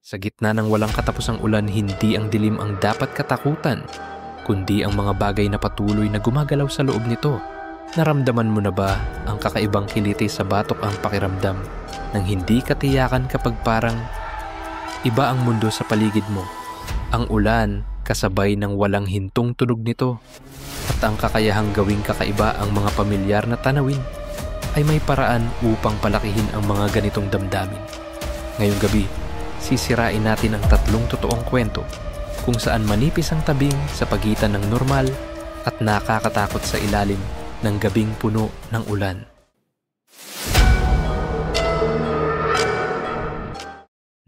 Sa gitna ng walang katapusang ulan, hindi ang dilim ang dapat katakutan, kundi ang mga bagay na patuloy na gumagalaw sa loob nito. Naramdaman mo na ba ang kakaibang kiliti sa batok ang pakiramdam ng hindi katiyakan kapag parang iba ang mundo sa paligid mo? Ang ulan kasabay ng walang hintong tunog nito at ang kakayahang gawing kakaiba ang mga pamilyar na tanawin ay may paraan upang palakihin ang mga ganitong damdamin. Ngayong gabi, sisirain natin ang 3 totoong kwento kung saan manipis ang tabing sa pagitan ng normal at nakakatakot sa ilalim ng gabing puno ng ulan.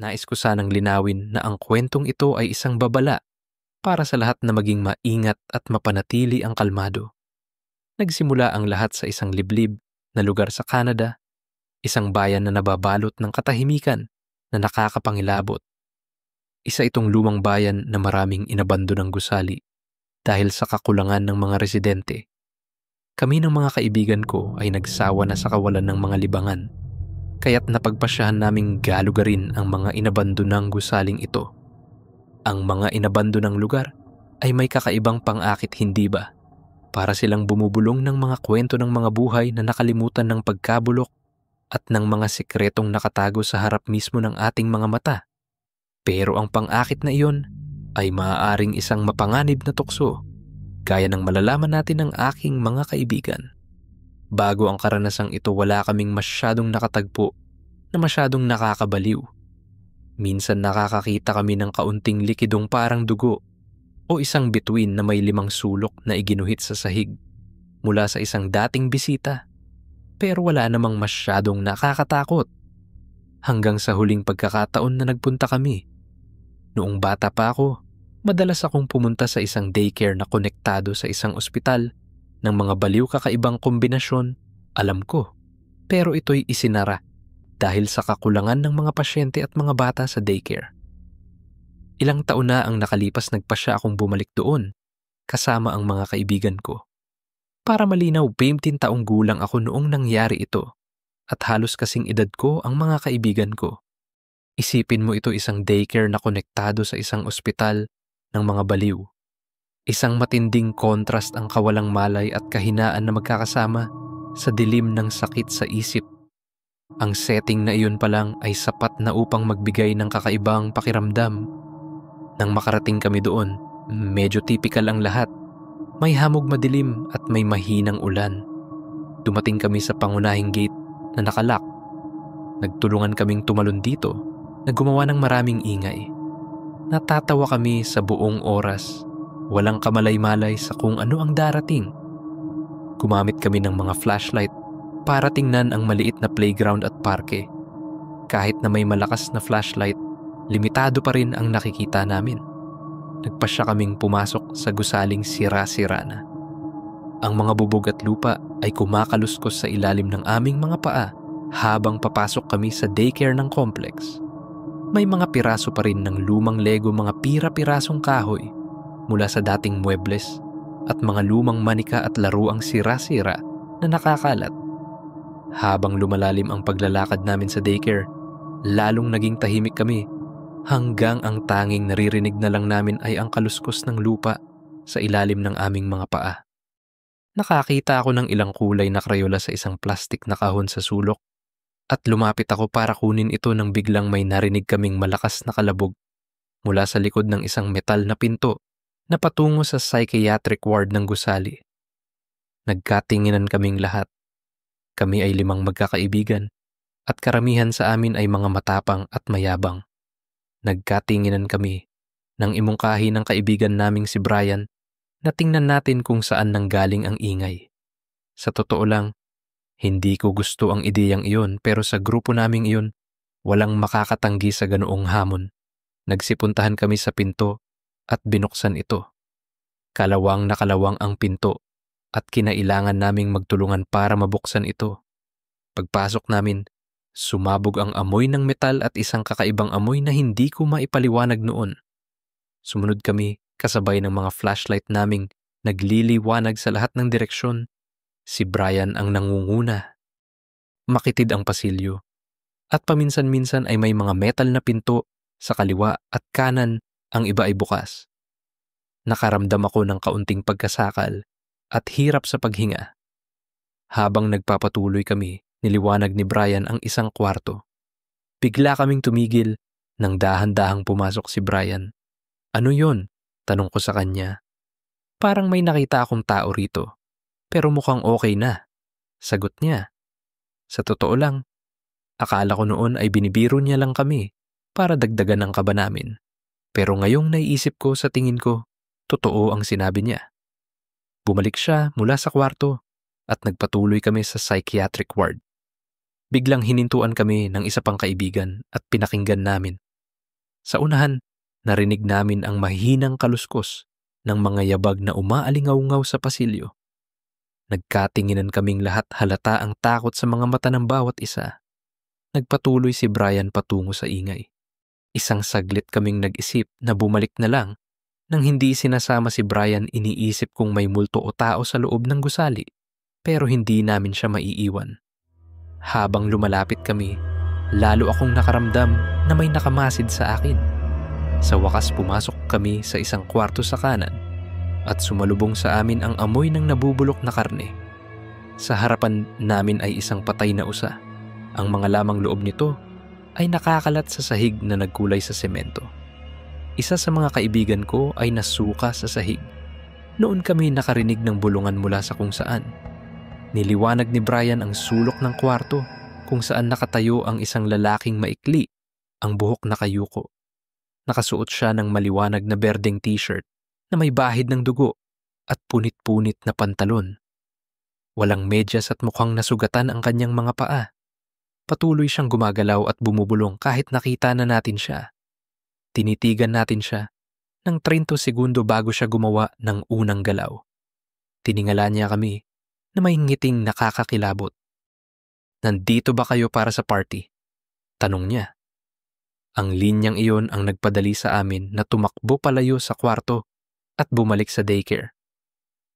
Nais ko sanang linawin na ang kwentong ito ay isang babala para sa lahat na maging maingat at mapanatili ang kalmado. Nagsimula ang lahat sa isang liblib na lugar sa Canada, isang bayan na nababalot ng katahimikan na nakakapangilabot. Isa itong lumang bayan na maraming inabandonang gusali dahil sa kakulangan ng mga residente. Kami ng mga kaibigan ko ay nagsawa na sa kawalan ng mga libangan, kaya't napagpasyahan naming galugarin ang mga inabandonang gusaling ito. Ang mga inabandonang lugar ay may kakaibang pang-akit, hindi ba? Para silang bumubulong ng mga kwento ng mga buhay na nakalimutan ng pagkabulok at ng mga sikretong nakatago sa harap mismo ng ating mga mata. Pero ang pang-akit na iyon ay maaaring isang mapanganib na tukso, gaya ng malalaman natin ng aking mga kaibigan. Bago ang karanasang ito, wala kaming masyadong nakatagpo na masyadong nakakabaliw. Minsan nakakakita kami ng kaunting likidong parang dugo o isang bituin na may 5 sulok na iginuhit sa sahig mula sa isang dating bisita. Pero wala namang masyadong nakakatakot. Hanggang sa huling pagkakataon na nagpunta kami. Noong bata pa ako, madalas akong pumunta sa isang daycare na konektado sa isang ospital ng mga baliw kakaibang kombinasyon, alam ko. Pero ito'y isinara dahil sa kakulangan ng mga pasyente at mga bata sa daycare. Ilang taon na ang nakalipas, nagpasya akong bumalik doon kasama ang mga kaibigan ko. Para malinaw, 15 taong gulang ako noong nangyari ito at halos kasing edad ko ang mga kaibigan ko. Isipin mo, ito isang daycare na konektado sa isang ospital ng mga baliw. Isang matinding kontrast ang kawalang malay at kahinaan na magkakasama sa dilim ng sakit sa isip. Ang setting na iyon pa lang ay sapat na upang magbigay ng kakaibang pakiramdam. Nang makarating kami doon, medyo typical ang lahat. May hamog madilim at may mahinang ulan. Dumating kami sa pangunahing gate na nakalak. Nagtulungan kaming tumalon dito na gumawa ng maraming ingay. Natatawa kami sa buong oras. Walang kamalay-malay sa kung ano ang darating. Gumamit kami ng mga flashlight para tingnan ang maliit na playground at parke. Kahit na may malakas na flashlight, limitado pa rin ang nakikita namin. Nagpasya kaming pumasok sa gusaling sira-sira na. Ang mga bubog at lupa ay kumakaluskos sa ilalim ng aming mga paa habang papasok kami sa daycare ng complex. May mga piraso pa rin ng lumang Lego, mga pira-pirasong kahoy mula sa dating muebles at mga lumang manika at laruang sira-sira na nakakalat. Habang lumalalim ang paglalakad namin sa daycare, lalong naging tahimik kami. Hanggang ang tanging naririnig na lang namin ay ang kaluskos ng lupa sa ilalim ng aming mga paa. Nakakita ako ng ilang kulay na krayola sa isang plastik na kahon sa sulok at lumapit ako para kunin ito nang biglang may narinig kaming malakas na kalabog mula sa likod ng isang metal na pinto na patungo sa psychiatric ward ng gusali. Nagkatinginan kaming lahat. Kami ay 5 magkakaibigan at karamihan sa amin ay mga matapang at mayabang. Nagkatinginan kami nang imungkahi ng kaibigan naming si Brian na tingnan natin kung saan nanggaling ang ingay. Sa totoo lang, hindi ko gusto ang ideyang iyon, pero sa grupo naming iyon, walang makakatanggi sa ganoong hamon. Nagsipuntahan kami sa pinto at binuksan ito. Kalawang na kalawang ang pinto at kinailangan naming magtulungan para mabuksan ito. Pagpasok namin, sumabog ang amoy ng metal at isang kakaibang amoy na hindi ko maipaliwanag noon. Sumunod kami kasabay ng mga flashlight naming nagliliwanag sa lahat ng direksyon Si Brian ang nangunguna. Makitid ang pasilyo. At paminsan-minsan ay may mga metal na pinto sa kaliwa at kanan, ang iba ay bukas. Nakaramdam ako ng kaunting pagkasakal at hirap sa paghinga. Habang nagpapatuloy kami, niliwanag ni Brian ang isang kwarto. Bigla kaming tumigil nang dahan-dahang pumasok si Brian. "Ano yon?" tanong ko sa kanya. "Parang may nakita akong tao rito, pero mukhang okay na," sagot niya. Sa totoo lang, akala ko noon ay binibiro niya lang kami para dagdagan ang kaba namin. Pero ngayong naiisip ko, sa tingin ko, totoo ang sinabi niya. Bumalik siya mula sa kwarto at nagpatuloy kami sa psychiatric ward. Biglang hinintuan kami ng isa pang kaibigan at pinakinggan namin. Sa unahan, narinig namin ang mahinang kaluskos ng mga yabag na umaalingaw-ngaw sa pasilyo. Nagkatinginan kaming lahat, halata ang takot sa mga mata ng bawat isa. Nagpatuloy si Brian patungo sa ingay. Isang saglit kaming nag-isip na bumalik na lang. Nang hindi sinasama si Brian, iniisip kong may multo o tao sa loob ng gusali, pero hindi namin siya maiiwan. Habang lumalapit kami, lalo akong nakaramdam na may nakamasid sa akin. Sa wakas, pumasok kami sa isang kwarto sa kanan at sumalubong sa amin ang amoy ng nabubulok na karne. Sa harapan namin ay isang patay na usa. Ang mga lamang loob nito ay nakakalat sa sahig na nagkulay sa semento. Isa sa mga kaibigan ko ay nasuka sa sahig. Noon kami nakarinig ng bulungan mula sa kung saan. Niliwanag ni Brian ang sulok ng kwarto kung saan nakatayo ang isang lalaking maikli, ang buhok nakayuko. Nakasuot siya ng maliwanag na berdeng t-shirt na may bahid ng dugo at punit-punit na pantalon. Walang medyas at mukhang nasugatan ang kanyang mga paa. Patuloy siyang gumagalaw at bumubulong kahit nakita na natin siya. Tinitigan natin siya ng 30 segundo bago siya gumawa ng unang galaw. Tiningala niya kami na may ngiting nakakakilabot. "Nandito ba kayo para sa party?" tanong niya. Ang linyang iyon ang nagpadali sa amin na tumakbo palayo sa kwarto at bumalik sa daycare.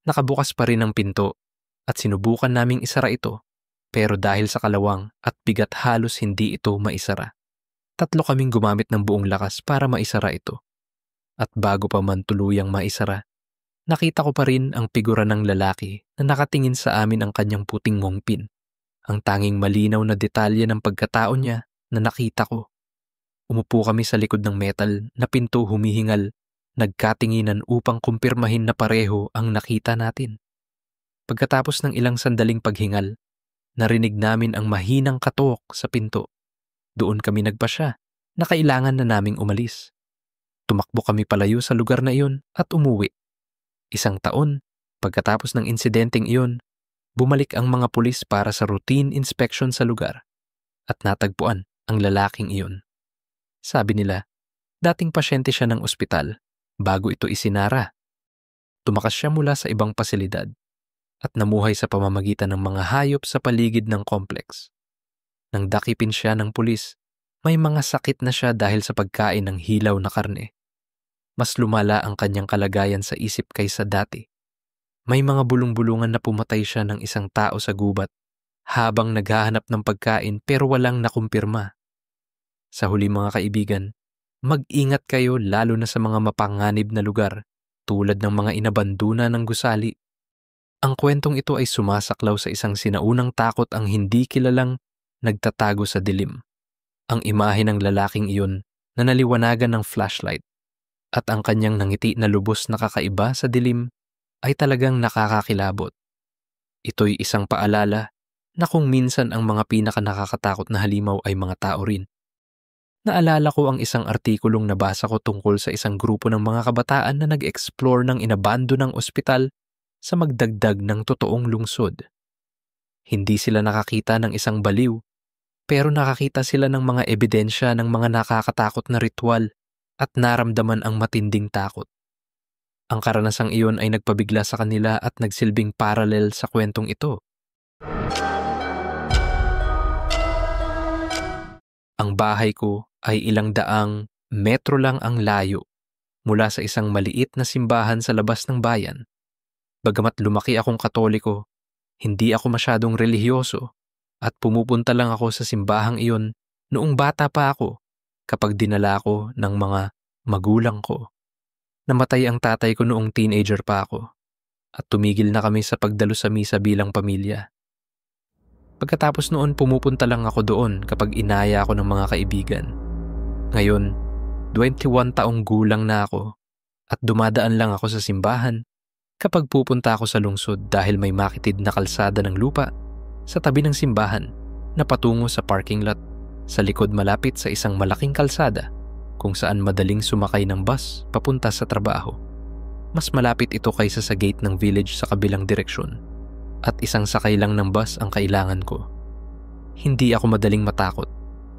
Nakabukas pa rin ang pinto at sinubukan naming isara ito, pero dahil sa kalawang at bigat halos hindi ito maisara. 3 kaming gumamit ng buong lakas para maisara ito. At bago pa man tuluyang maisara, nakita ko pa rin ang figura ng lalaki na nakatingin sa amin, ang kanyang puting ngongpin. Ang tanging malinaw na detalye ng pagkatao niya na nakita ko. Umupo kami sa likod ng metal na pinto, humihingal, nagkatinginan upang kumpirmahin na pareho ang nakita natin. Pagkatapos ng ilang sandaling paghingal, narinig namin ang mahinang katuok sa pinto. Doon kami nagpasya na kailangan na naming umalis. Tumakbo kami palayo sa lugar na iyon at umuwi. 1 taon pagkatapos ng insidenteng iyon, bumalik ang mga pulis para sa routine inspection sa lugar at natagpuan ang lalaking iyon. Sabi nila, dating pasyente siya ng ospital bago ito isinara. Tumakas siya mula sa ibang pasilidad at namuhay sa pamamagitan ng mga hayop sa paligid ng kompleks. Nang dakipin siya ng pulis, may mga sakit na siya dahil sa pagkain ng hilaw na karne. Mas lumala ang kanyang kalagayan sa isip kaysa dati. May mga bulong-bulungan na pumatay siya ng isang tao sa gubat habang naghahanap ng pagkain pero walang nakumpirma. Sa huli, mga kaibigan, mag-ingat kayo lalo na sa mga mapanganib na lugar tulad ng mga inabandona ng gusali. Ang kwentong ito ay sumasaklaw sa isang sinaunang takot, ang hindi kilalang nagtatago sa dilim. Ang imahe ng lalaking iyon na naliwanagan ng flashlight at ang kanyang nangiti na lubos na kakaiba sa dilim ay talagang nakakakilabot. Ito'y isang paalala na kung minsan ang mga pinaka-nakakatakot na halimaw ay mga tao rin. Naalala ko ang isang artikulong nabasa ko tungkol sa isang grupo ng mga kabataan na nag-explore ng inabandonang ospital sa magdagdag ng totoong lungsod. Hindi sila nakakita ng isang baliw, pero nakakita sila ng mga ebidensya ng mga nakakatakot na ritual at naramdaman ang matinding takot. Ang karanasang iyon ay nagpabigla sa kanila at nagsilbing paralel sa kwentong ito. Ang bahay ko ay ilang daang metro lang ang layo mula sa isang maliit na simbahan sa labas ng bayan. Bagamat lumaki akong Katoliko, Hindi ako masyadong relihiyoso at pumupunta lang ako sa simbahang iyon noong bata pa ako kapag dinala ako ng mga magulang ko. Namatay ang tatay ko noong teenager pa ako at tumigil na kami sa pagdalo sa misa bilang pamilya. Pagkatapos noon pumupunta lang ako doon kapag inaya ako ng mga kaibigan. Ngayon, 21 taong gulang na ako at dumadaan lang ako sa simbahan kapag pupunta ako sa lungsod dahil may makitid na kalsada ng lupa sa tabi ng simbahan na patungo sa parking lot sa likod malapit sa isang malaking kalsada kung saan madaling sumakay ng bus papunta sa trabaho. Mas malapit ito kaysa sa gate ng village sa kabilang direksyon at isang sakay lang ng bus ang kailangan ko. Hindi ako madaling matakot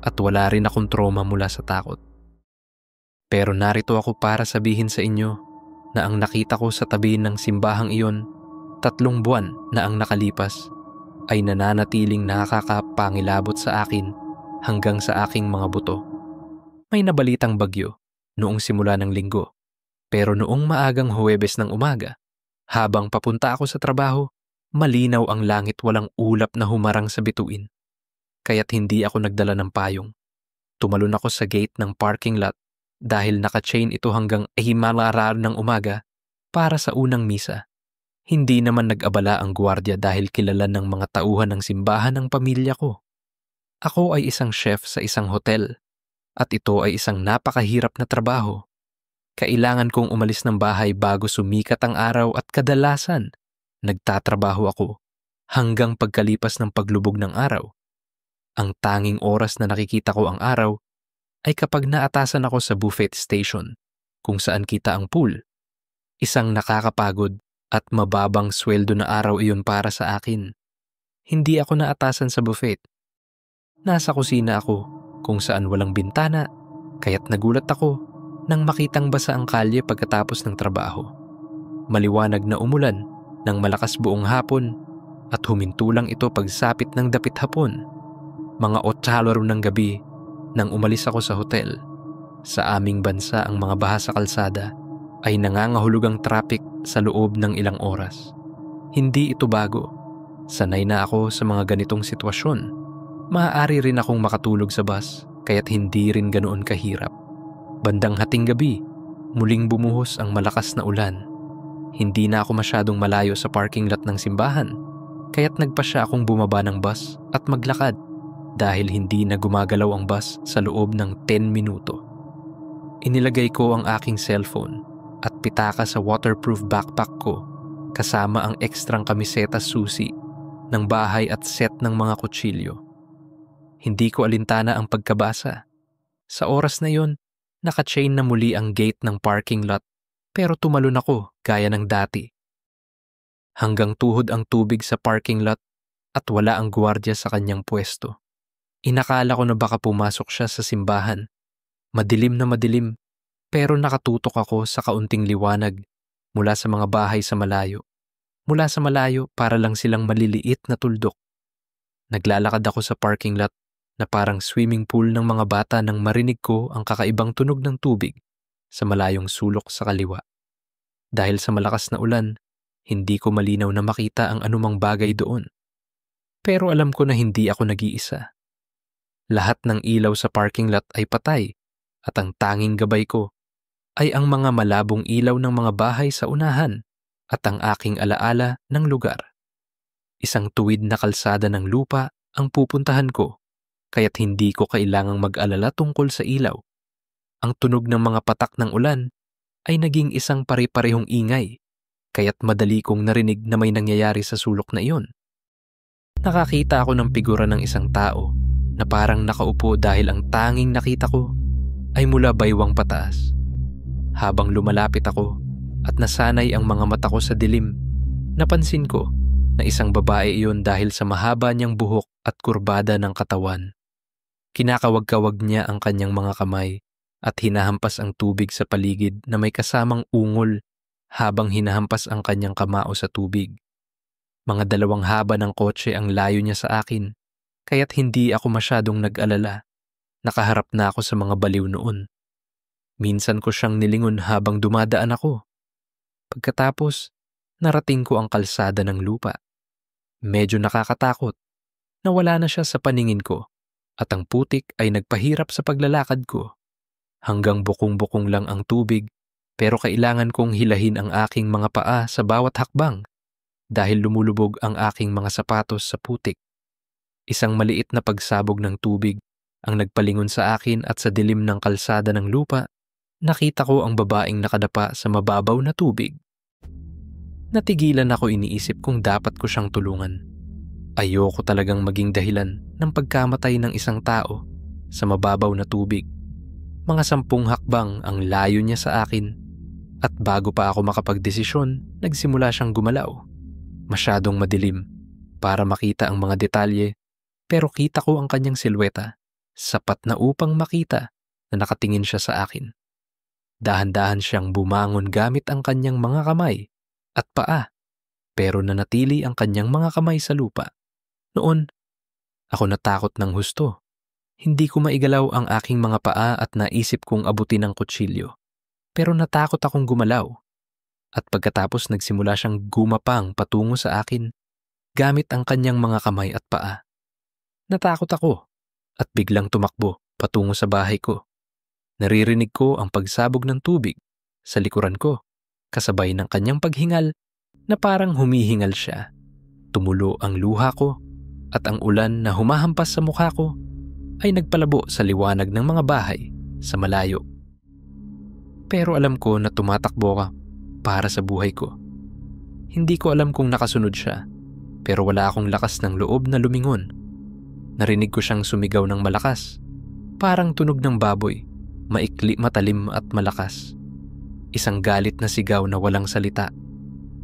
at wala rin akong trauma mula sa takot. Pero narito ako para sabihin sa inyo na ang nakita ko sa tabi ng simbahang iyon 3 buwan na ang nakalipas ay nananatiling nakakapangilabot sa akin hanggang sa aking mga buto. May nabalitang bagyo noong simula ng linggo, pero noong maagang Huwebes ng umaga, habang papunta ako sa trabaho, malinaw ang langit, walang ulap na humarang sa bituin. Kaya't hindi ako nagdala ng payong. Tumalon ako sa gate ng parking lot dahil naka-chain ito hanggang himalara ng umaga para sa unang misa. Hindi naman nag-abala ang gwardiya dahil kilala ng mga tauhan ng simbahan ang pamilya ko. Ako ay isang chef sa isang hotel at ito ay isang napakahirap na trabaho. Kailangan kong umalis ng bahay bago sumikat ang araw at kadalasan nagtatrabaho ako hanggang pagkalipas ng paglubog ng araw. Ang tanging oras na nakikita ko ang araw ay kapag naatasan ako sa buffet station kung saan kita ang pool. Isang nakakapagod at mababang sweldo na araw iyon para sa akin. Hindi ako naatasan sa buffet. Nasa kusina ako kung saan walang bintana, kaya't nagulat ako nang makitang basa ang kalye pagkatapos ng trabaho. Maliwanag na umulan ng malakas buong hapon at humintulang ito pagsapit ng dapit hapon. Mga 8 ng gabi nang umalis ako sa hotel. Sa aming bansa ang mga baha sa kalsada ay nangangahulugang traffic sa loob ng ilang oras. Hindi ito bago. Sanay na ako sa mga ganitong sitwasyon. Maaari rin akong makatulog sa bus kaya't hindi rin ganoon kahirap. Bandang hating gabi, muling bumuhos ang malakas na ulan. Hindi na ako masyadong malayo sa parking lot ng simbahan kaya't nagpasya akong bumaba ng bus at maglakad dahil hindi na gumagalaw ang bus sa loob ng 10 minuto. Inilagay ko ang aking cellphone at pitaka sa waterproof backpack ko kasama ang ekstrang kamiseta susi ng bahay at set ng mga kutsilyo. Hindi ko alintana ang pagkabasa. Sa oras na yon, naka-chain na muli ang gate ng parking lot pero tumalon ako gaya ng dati. Hanggang tuhod ang tubig sa parking lot at wala ang gwardiya sa kanyang pwesto. Inakala ko na baka pumasok siya sa simbahan. Madilim na madilim pero nakatutok ako sa kaunting liwanag mula sa mga bahay sa malayo. Mula sa malayo para lang silang maliliit na tuldok. Naglalakad ako sa parking lot na parang swimming pool ng mga bata nang marinig ko ang kakaibang tunog ng tubig sa malayong sulok sa kaliwa. Dahil sa malakas na ulan, hindi ko malinaw na makita ang anumang bagay doon. Pero alam ko na hindi ako nag-iisa. Lahat ng ilaw sa parking lot ay patay at ang tanging gabay ko ay ang mga malabong ilaw ng mga bahay sa unahan at ang aking alaala ng lugar. Isang tuwid na kalsada ng lupa ang pupuntahan ko, kaya't hindi ko kailangang mag-alala tungkol sa ilaw. Ang tunog ng mga patak ng ulan ay naging isang pare-parehong ingay, kaya't madali kong narinig na may nangyayari sa sulok na iyon. Nakakita ako ng figura ng isang tao na parang nakaupo dahil ang tanging nakita ko ay mula baywang pataas. Habang lumalapit ako at nasanay ang mga mata ko sa dilim, napansin ko na isang babae iyon dahil sa mahaba niyang buhok at kurbada ng katawan. Kinakawag-kawag niya ang kanyang mga kamay at hinahampas ang tubig sa paligid na may kasamang ungol habang hinahampas ang kanyang kamao sa tubig. Mga 2 haba ng kotse ang layo niya sa akin, kaya't hindi ako masyadong nag-alala. Nakaharap na ako sa mga baliw noon. Minsan ko siyang nilingon habang dumadaan ako. Pagkatapos, narating ko ang kalsada ng lupa. Medyo nakakatakot na wala na siya sa paningin ko at ang putik ay nagpahirap sa paglalakad ko. Hanggang bukong-bukong lang ang tubig pero kailangan kong hilahin ang aking mga paa sa bawat hakbang dahil lumulubog ang aking mga sapatos sa putik. Isang maliit na pagsabog ng tubig ang nagpalingon sa akin at sa dilim ng kalsada ng lupa, nakita ko ang babaeng nakadapa sa mababaw na tubig. Natigilan ako, iniisip kung dapat ko siyang tulungan. Ayoko talagang maging dahilan ng pagkamatay ng isang tao sa mababaw na tubig. Mga 10 hakbang ang layo niya sa akin at bago pa ako makapagdesisyon, nagsimula siyang gumalaw. Masyadong madilim para makita ang mga detalye pero kita ko ang kanyang silweta, sapat na upang makita na nakatingin siya sa akin. Dahan-dahan siyang bumangon gamit ang kanyang mga kamay at paa, pero nanatili ang kanyang mga kamay sa lupa. Noon, ako natakot ng husto. Hindi ko maigalaw ang aking mga paa at naisip kong abutin ang kutsilyo. Pero natakot akong gumalaw. At pagkatapos nagsimula siyang gumapang patungo sa akin gamit ang kanyang mga kamay at paa. Natakot ako at biglang tumakbo patungo sa bahay ko. Naririnig ko ang pagsabog ng tubig sa likuran ko, kasabay ng kanyang paghingal na parang humihingal siya. Tumulo ang luha ko at ang ulan na humahampas sa mukha ko ay nagpalabo sa liwanag ng mga bahay sa malayo. Pero alam ko na tumatakbo ka para sa buhay ko. Hindi ko alam kung nakasunod siya, pero wala akong lakas ng loob na lumingon. Narinig ko siyang sumigaw ng malakas, parang tunog ng baboy, maikli, matalim at malakas. Isang galit na sigaw na walang salita.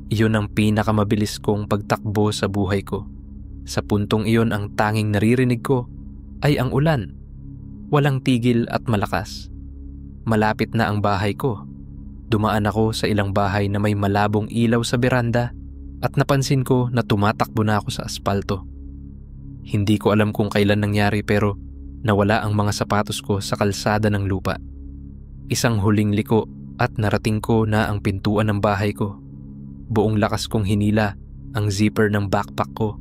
Iyon ang pinakamabilis kong pagtakbo sa buhay ko. Sa puntong iyon ang tanging naririnig ko ay ang ulan. Walang tigil at malakas. Malapit na ang bahay ko. Dumaan ako sa ilang bahay na may malabong ilaw sa beranda at napansin ko na tumatakbo na ako sa aspalto. Hindi ko alam kung kailan nangyari pero nawala ang mga sapatos ko sa kalsada ng lupa. Isang huling liko at narating ko na ang pintuan ng bahay ko. Buong lakas kong hinila ang zipper ng backpack ko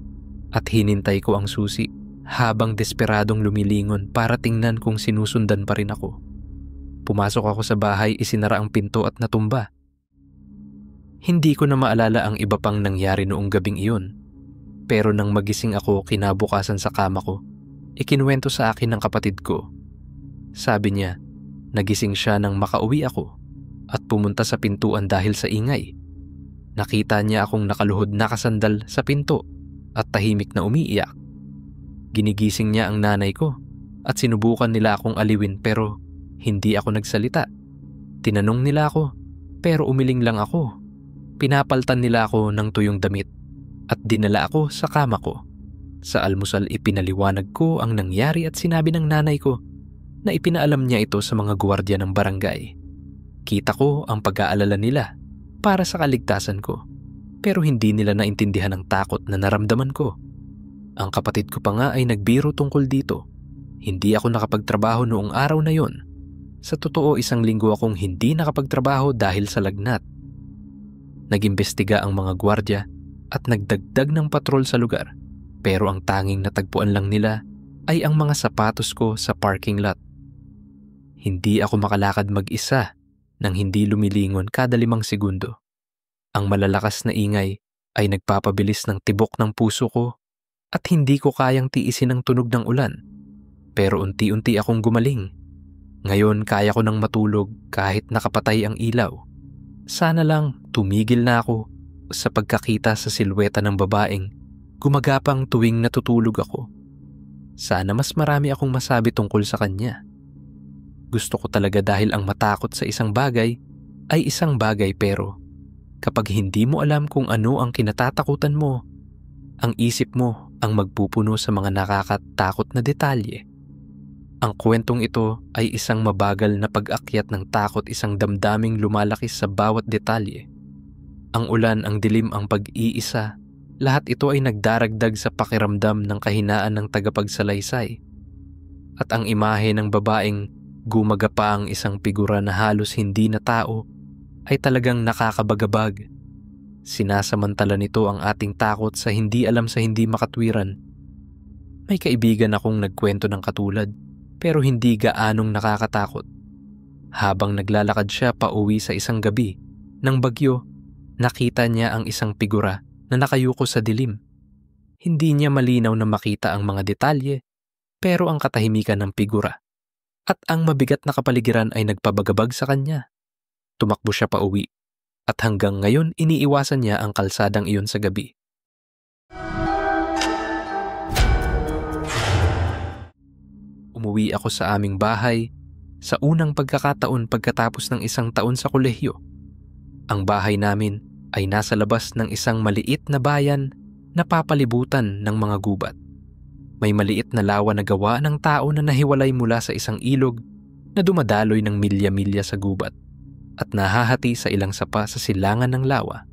at hinintay ko ang susi habang desperadong lumilingon para tingnan kung sinusundan pa rin ako. Pumasok ako sa bahay, isinara ang pinto at natumba. Hindi ko na maalala ang iba pang nangyari noong gabing iyon. Pero nang magising ako kinabukasan sa kama ko, ikinuwento sa akin ng kapatid ko. Sabi niya, nagising siya nang makauwi ako at pumunta sa pintuan dahil sa ingay. Nakita niya akong nakaluhod nakasandal sa pinto at tahimik na umiiyak. Ginigising niya ang nanay ko at sinubukan nila akong aliwin pero hindi ako nagsalita. Tinanong nila ako pero umiling lang ako. Pinapaltan nila ako ng tuyong damit at dinala ako sa kama ko. Sa almusal ipinaliwanag ko ang nangyari at sinabi ng nanay ko na ipinaalam niya ito sa mga gwardiya ng barangay. Kita ko ang pag-aalala nila para sa kaligtasan ko pero hindi nila naintindihan ang takot na naramdaman ko. Ang kapatid ko pa nga ay nagbiro tungkol dito. Hindi ako nakapagtrabaho noong araw na yon. Sa totoo, 1 linggo akong hindi nakapagtrabaho dahil sa lagnat. Nag-imbestiga ang mga gwardiya at nagdagdag ng patrol sa lugar pero ang tanging natagpuan lang nila ay ang mga sapatos ko sa parking lot. Hindi ako makalakad mag-isa nang hindi lumilingon kada 5 segundo. Ang malalakas na ingay ay nagpapabilis ng tibok ng puso ko at hindi ko kayang tiisin ang tunog ng ulan. Pero unti-unti akong gumaling. Ngayon kaya ko nang matulog kahit nakapatay ang ilaw. Sana lang tumigil na ako sa pagkakita sa silweta ng babaeng gumagapang tuwing natutulog ako. Sana mas marami akong masabi tungkol sa kanya. Gusto ko talaga dahil ang matakot sa isang bagay ay isang bagay pero kapag hindi mo alam kung ano ang kinatatakutan mo, ang isip mo ang magpupuno sa mga nakakatakot na detalye. Ang kwentong ito ay isang mabagal na pag-akyat ng takot, isang damdaming lumalaki sa bawat detalye. Ang ulan, ang dilim, ang pag-iisa, lahat ito ay nagdaragdag sa pakiramdam ng kahinaan ng tagapagsalaysay. At ang imahe ng babaeng gumagapang isang figura na halos hindi na tao ay talagang nakakabagabag. Sinasamantala nito ang ating takot sa hindi alam sa hindi makatwiran. May kaibigan akong nagkwento ng katulad pero hindi gaanong nakakatakot. Habang naglalakad siya pauwi sa isang gabi ng bagyo, nakita niya ang isang figura na nakayuko sa dilim. Hindi niya malinaw na makita ang mga detalye pero ang katahimikan ng figura at ang mabigat na kapaligiran ay nagpabagabag sa kanya. Tumakbo siya pauwi at hanggang ngayon iniiwasan niya ang kalsadang iyon sa gabi. Umuwi ako sa aming bahay sa unang pagkakataon pagkatapos ng isang taon sa kolehiyo. Ang bahay namin ay nasa labas ng isang maliit na bayan na papalibutan ng mga gubat. May maliit na lawa na gawa ng tao na nahiwalay mula sa isang ilog na dumadaloy ng milya-milya sa gubat at nahahati sa ilang sapa sa silangan ng lawa.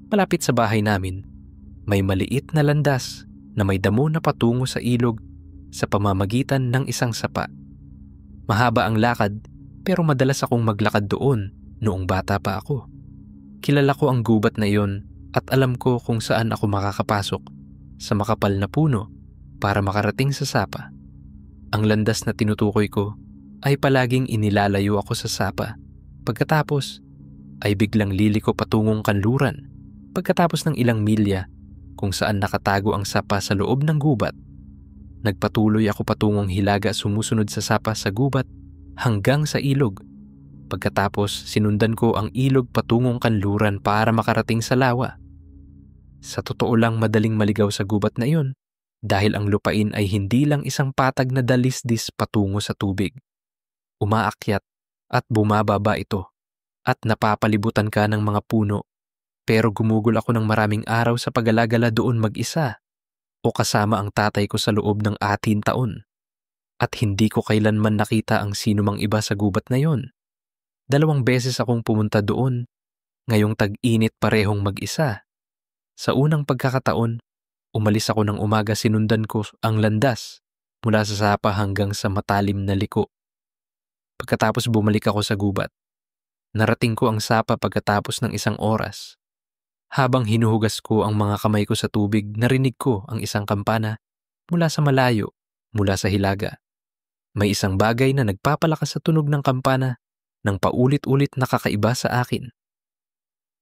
Malapit sa bahay namin, may maliit na landas na may damo na patungo sa ilog sa pamamagitan ng isang sapa. Mahaba ang lakad pero madalas akong maglakad doon noong bata pa ako. Kilala ko ang gubat na iyon at alam ko kung saan ako makakapasok sa makapal na puno para makarating sa sapa. Ang landas na tinutukoy ko ay palaging inilalayo ako sa sapa. Pagkatapos ay biglang liliko patungong kanluran pagkatapos ng ilang milya kung saan nakatago ang sapa sa loob ng gubat. Nagpatuloy ako patungong hilaga sumusunod sa sapa sa gubat hanggang sa ilog. Pagkatapos sinundan ko ang ilog patungong kanluran para makarating sa lawa. Sa totoo lang madaling maligaw sa gubat na iyon dahil ang lupain ay hindi lang isang patag na dalisdis patungo sa tubig. Umaakyat at bumababa ito at napapalibutan ka ng mga puno pero gumugol ako ng maraming araw sa pag-alagala doon mag-isa o kasama ang tatay ko sa loob ng 10 taon at hindi ko kailanman nakita ang sinumang iba sa gubat na yon. 2 beses akong pumunta doon, ngayong tag-init parehong mag-isa. Sa unang pagkakataon, umalis ako ng umaga sinundan ko ang landas mula sa sapa hanggang sa matalim na liko. Pagkatapos bumalik ako sa gubat. Narating ko ang sapa pagkatapos ng 1 oras. Habang hinuhugas ko ang mga kamay ko sa tubig, narinig ko ang isang kampana mula sa malayo, mula sa hilaga. May isang bagay na nagpapalakas sa tunog ng kampana nang paulit-ulit nakakaiba sa akin.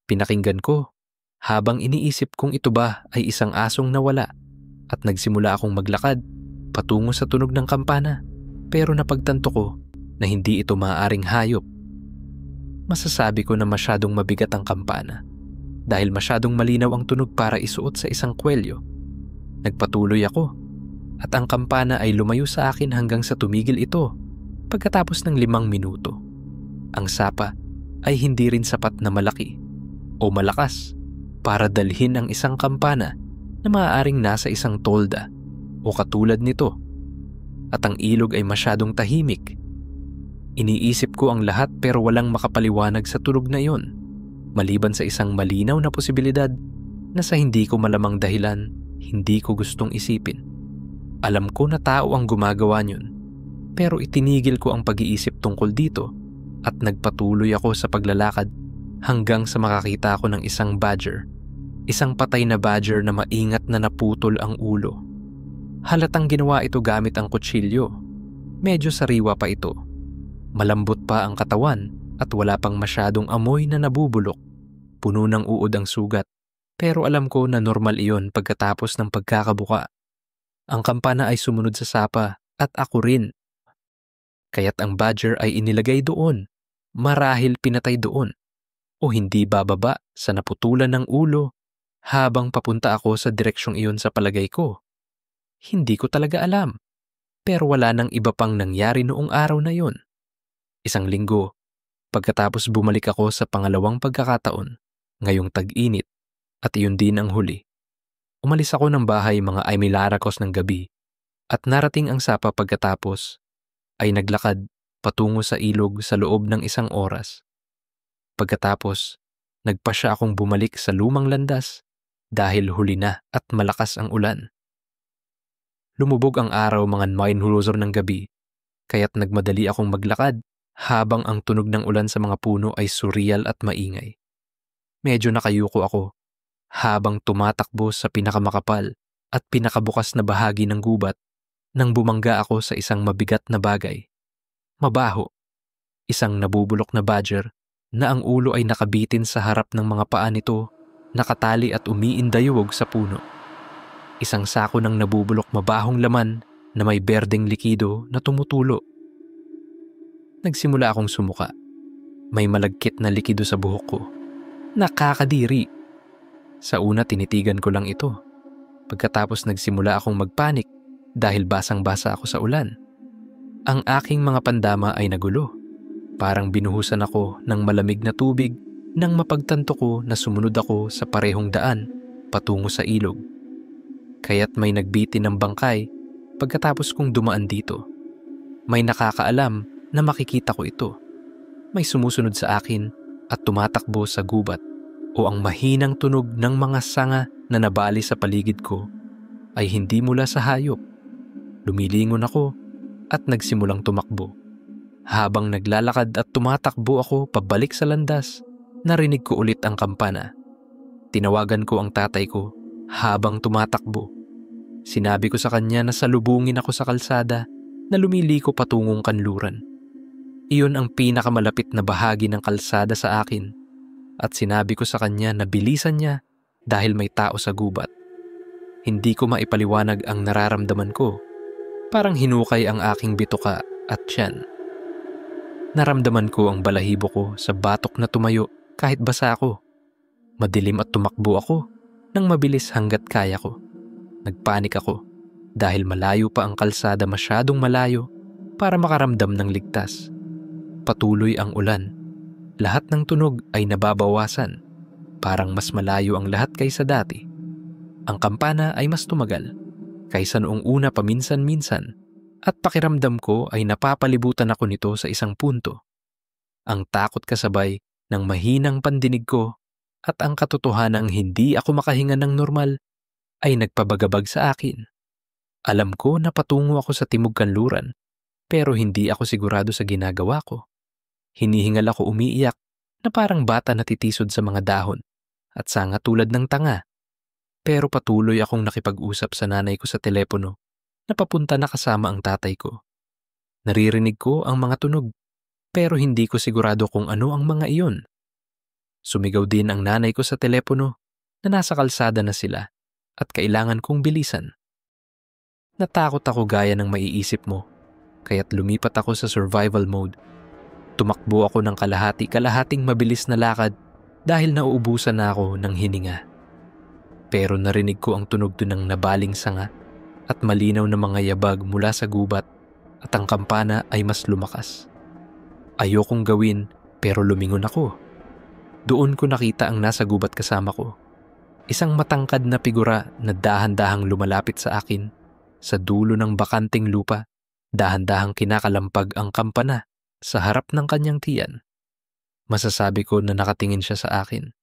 Pinakinggan ko habang iniisip kung ito ba ay isang asong nawala at nagsimula akong maglakad patungo sa tunog ng kampana pero napagtanto ko na hindi ito maaaring hayop. Masasabi ko na masyadong mabigat ang kampana dahil masyadong malinaw ang tunog para isuot sa isang kwelyo. Nagpatuloy ako at ang kampana ay lumayo sa akin hanggang sa tumigil ito pagkatapos ng 5 minuto. Ang sapa ay hindi rin sapat na malaki o malakas para dalhin ang isang kampana na maaaring nasa isang tolda o katulad nito at ang ilog ay masyadong tahimik. Iniisip ko ang lahat pero walang makapaliwanag sa tunog na iyon maliban sa isang malinaw na posibilidad na sa hindi ko malamang dahilan hindi ko gustong isipin. Alam ko na tao ang gumagawa niyon pero itinigil ko ang pag-iisip tungkol dito at nagpatuloy ako sa paglalakad hanggang sa makakita ako ng isang badger. Isang patay na badger na maingat na naputol ang ulo. Halatang ginawa ito gamit ang kutsilyo. Medyo sariwa pa ito. Malambot pa ang katawan at wala pang masyadong amoy na nabubulok. Puno ng uod ang sugat pero alam ko na normal iyon pagkatapos ng pagkakabuka. Ang kampana ay sumunod sa sapa at ako rin. Kaya't ang badger ay inilagay doon, marahil pinatay doon o hindi bababa sa naputulan ng ulo habang papunta ako sa direksyong iyon sa palagay ko. Hindi ko talaga alam pero wala nang iba pang nangyari noong araw na yon. 1 linggo, pagkatapos bumalik ako sa pangalawang pagkakataon, ngayong tag-init, at iyon din ang huli. Umalis ako ng bahay mga Aimilarakos ng gabi, at narating ang sapa pagkatapos, ay naglakad patungo sa ilog sa loob ng 1 oras. Pagkatapos, nagpasya akong bumalik sa lumang landas dahil huli na at malakas ang ulan. Lumubog ang araw mga 9 ng gabi, kaya't nagmadali akong maglakad habang ang tunog ng ulan sa mga puno ay surreal at maingay. Medyo nakayuko ako habang tumatakbo sa pinakamakapal at pinakabukas na bahagi ng gubat nang bumangga ako sa isang mabigat na bagay. Mabaho, isang nabubulok na badger na ang ulo ay nakabitin sa harap ng mga paa nito, nakatali at umiindayuwog sa puno. Isang sako ng nabubulok mabahong laman na may berdeng likido na tumutulo. Nagsimula akong sumuka. May malagkit na likido sa buhok ko. Nakakadiri. Sa una tinitigan ko lang ito. Pagkatapos nagsimula akong magpanik dahil basang-basa ako sa ulan. Ang aking mga pandama ay nagulo. Parang binuhusan ako ng malamig na tubig nang mapagtanto ko na sumunod ako sa parehong daan patungo sa ilog. Kaya't may nagbitin ng bangkay pagkatapos kong dumaan dito. May nakakaalam na makikita ko ito. May sumusunod sa akin at tumatakbo sa gubat o ang mahinang tunog ng mga sanga na nabali sa paligid ko ay hindi mula sa hayop. Lumilingon ako at nagsimulang tumakbo. Habang naglalakad at tumatakbo ako pabalik sa landas, narinig ko ulit ang kampana. Tinawagan ko ang tatay ko habang tumatakbo. Sinabi ko sa kanya na salubungin ako sa kalsada na lumiliko patungong kanluran. Iyon ang pinakamalapit na bahagi ng kalsada sa akin at sinabi ko sa kanya na bilisan niya dahil may tao sa gubat. Hindi ko maipaliwanag ang nararamdaman ko. Parang hinukay ang aking bituka at tiyan. Naramdaman ko ang balahibo ko sa batok na tumayo kahit basa ako. Madilim at tumakbo ako nang mabilis hanggat kaya ko. Nagpanik ako dahil malayo pa ang kalsada, masyadong malayo para makaramdam ng ligtas. Patuloy ang ulan. Lahat ng tunog ay nababawasan. Parang mas malayo ang lahat kaysa dati. Ang kampana ay mas tumagal kaysa noong una paminsan-minsan at pakiramdam ko ay napapalibutan ako nito sa isang punto. Ang takot kasabay ng mahinang pandinig ko at ang katotohanang hindi ako makahinga ng normal ay nagpabagabag sa akin. Alam ko na patungo ako sa timog kanluran pero hindi ako sigurado sa ginagawa ko. Hinihingal ako umiiyak na parang bata na titisod sa mga dahon at sanga tulad ng tanga. Pero patuloy akong nakipag-usap sa nanay ko sa telepono na papunta na kasama ang tatay ko. Naririnig ko ang mga tunog pero hindi ko sigurado kung ano ang mga iyon. Sumigaw din ang nanay ko sa telepono na nasa kalsada na sila at kailangan kong bilisan. Natakot ako gaya ng maiisip mo kaya't lumipat ako sa survival mode. Tumakbo ako ng kalahati-kalahating mabilis na lakad dahil nauubusan na ako ng hininga. Pero narinig ko ang tunog doon ng nabaling sanga at malinaw na mga yabag mula sa gubat at ang kampana ay mas lumakas. Ayokong gawin pero lumingon ako. Doon ko nakita ang nasa gubat kasama ko. Isang matangkad na figura na dahan-dahang lumalapit sa akin sa dulo ng bakanting lupa. Dahan-dahang kinakalampag ang kampana sa harap ng kanyang tiyan. Masasabi ko na nakatingin siya sa akin.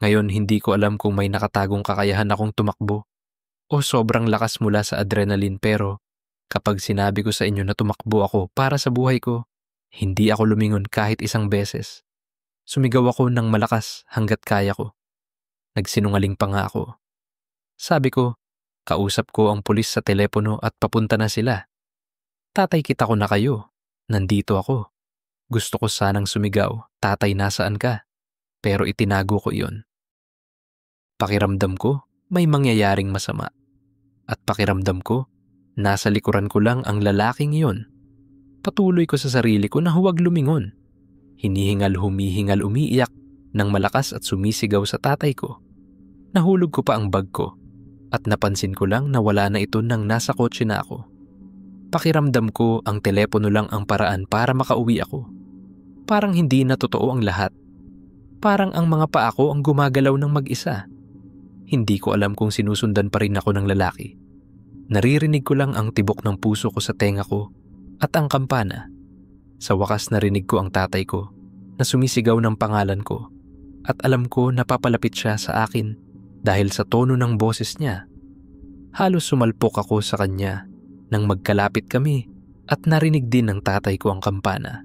Ngayon hindi ko alam kung may nakatagong kakayahan akong tumakbo o sobrang lakas mula sa adrenaline pero kapag sinabi ko sa inyo na tumakbo ako para sa buhay ko, hindi ako lumingon kahit isang beses. Sumigaw ako ng malakas hanggat kaya ko. Nagsinungaling pa nga ako. Sabi ko, kausap ko ang pulis sa telepono at papunta na sila. Tatay, kita ko na kayo. Nandito ako. Gusto ko sanang sumigaw, tatay, nasaan ka? Pero itinago ko iyon. Pakiramdam ko, may mangyayaring masama. At pakiramdam ko, nasa likuran ko lang ang lalaking iyon. Patuloy ko sa sarili ko na huwag lumingon. Hinihingal, humihingal, umiiyak ng malakas at sumisigaw sa tatay ko. Nahulog ko pa ang bag ko at napansin ko lang na wala na ito nang nasa kotse na ako. Pakiramdam ko ang telepono lang ang paraan para makauwi ako. Parang hindi na totoo ang lahat. Parang ang mga paa ko ang gumagalaw ng mag-isa. Hindi ko alam kung sinusundan pa rin ako ng lalaki. Naririnig ko lang ang tibok ng puso ko sa tenga ko at ang kampana. Sa wakas narinig ko ang tatay ko na sumisigaw ng pangalan ko at alam ko napapalapit siya sa akin dahil sa tono ng boses niya. Halos sumalpok ako sa kanya nang magkalapit kami at narinig din ng tatay ko ang kampana.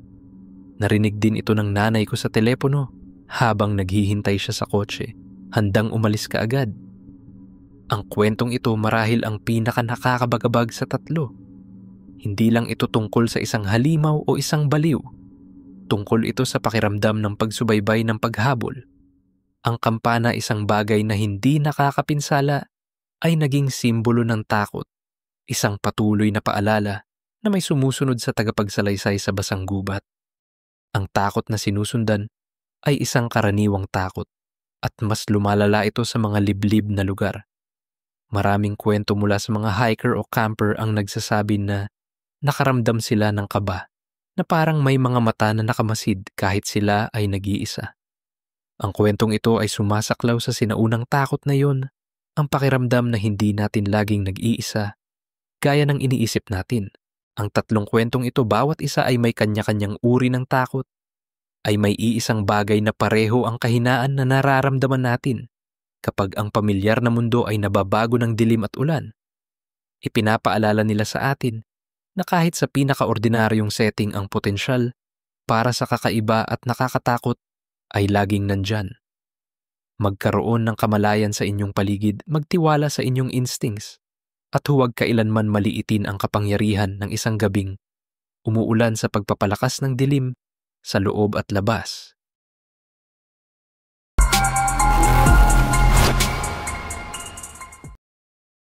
Narinig din ito ng nanay ko sa telepono habang naghihintay siya sa kotse, handang umalis kaagad. Ang kwentong ito marahil ang pinakanakakabagabag sa tatlo. Hindi lang ito tungkol sa isang halimaw o isang baliw. Tungkol ito sa pakiramdam ng pagsubaybay ng paghabol. Ang kampana, isang bagay na hindi nakakapinsala, ay naging simbolo ng takot, isang patuloy na paalala na may sumusunod sa tagapagsalaysay sa basang gubat. Ang takot na sinusundan ay isang karaniwang takot at mas lumalala ito sa mga liblib na lugar. Maraming kwento mula sa mga hiker o camper ang nagsasabi na nakaramdam sila ng kaba, na parang may mga mata na nakamasid kahit sila ay nag-iisa. Ang kwentong ito ay sumasaklaw sa sinaunang takot na yon, ang pakiramdam na hindi natin laging nag-iisa, gaya ng iniisip natin. Ang tatlong kwentong ito, bawat isa ay may kanya-kanyang uri ng takot, ay may iisang bagay na pareho ang kahinaan na nararamdaman natin kapag ang pamilyar na mundo ay nababago ng dilim at ulan. Ipinapaalala nila sa atin na kahit sa pinakaordinaryong setting, ang potensyal para sa kakaiba at nakakatakot ay laging nandyan. Magkaroon ng kamalayan sa inyong paligid, magtiwala sa inyong instincts, at huwag kailanman maliitin ang kapangyarihan ng isang gabing umuulan sa pagpapalakas ng dilim sa loob at labas.